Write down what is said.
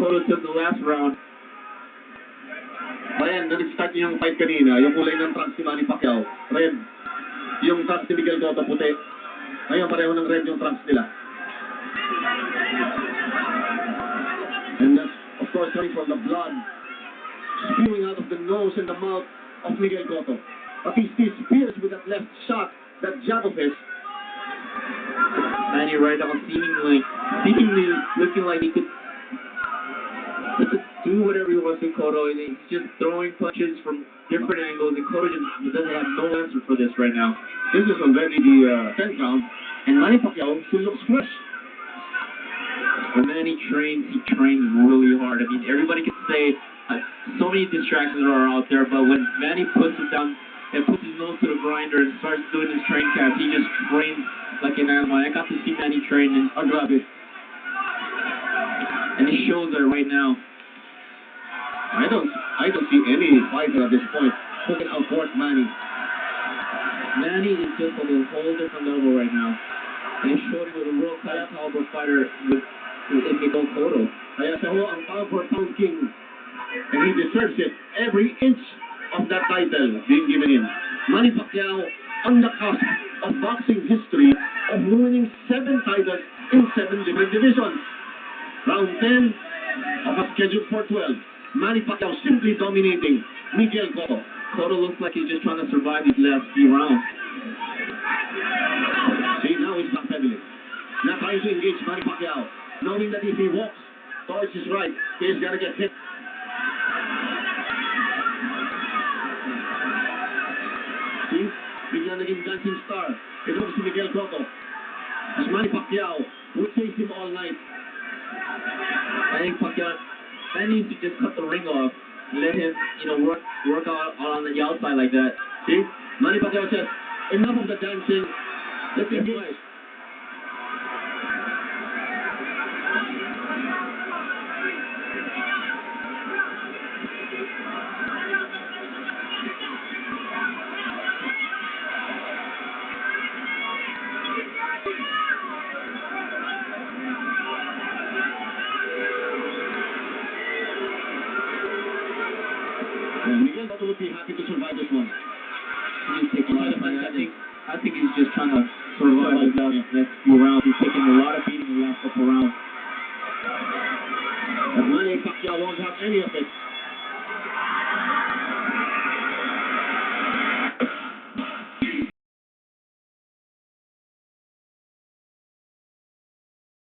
Cotto took the last round. Ayan, na-start yung fight kanina, yung kulay ng trunks ni Manny Pacquiao, red. Yung trunks ni Miguel Cotto, puti. Ngayon, pareho ng red yung trunks nila. And that's, of course, coming from the blood spewing out of the nose and the mouth of Miguel Cotto. But he still spears with that left shot, that jab of his. Manny right now seemingly looking like he could do whatever he wants with Cotto. He's just throwing punches from different angles, and Cotto just doesn't have no answer for this right now. This is already the 10th round, and Manny Pacquiao still looks fresh. When Manny trains, he trains really hard. I mean, everybody can say so many distractions are out there, but when Manny puts it down and puts his nose to the grinder and starts doing his train cast, he just trains like an animal. I got to see Manny train, and it shows that right now. I don't see any fighter at this point who can outwork Manny. Manny is just on a whole different level right now. And he showed it with a world-class caliber fighter in Miguel Cotto. Kaya siya ho ang pound for pound king. And he deserves it. Every inch of that title being given him. Manny Pacquiao on the cusp of boxing history of winning 7 titles in 7 different divisions. Round 10 of a schedule for 12. Manny Pacquiao simply dominating Miguel Cotto. Cotto looks like he's just trying to survive these last few rounds. See, now he's backpedaling. Now trying to engage Manny Pacquiao, knowing that if he walks towards his right, he's gonna get hit. See, bigla naging dancing star. Ito si Miguel Cotto. As Manny Pacquiao would chase him all night. I think Pacquiao needs to just cut the ring off and let him, work out on the outside like that. See, Manny Pacquiao says, enough of the dancing. Let's engage. Miguel Cotto would be happy to survive this one. He's taking a lot of I think he's just trying to survive the next few rounds. He's taking a lot of beating the last couple rounds. But Manny Pacquiao won't have any of it.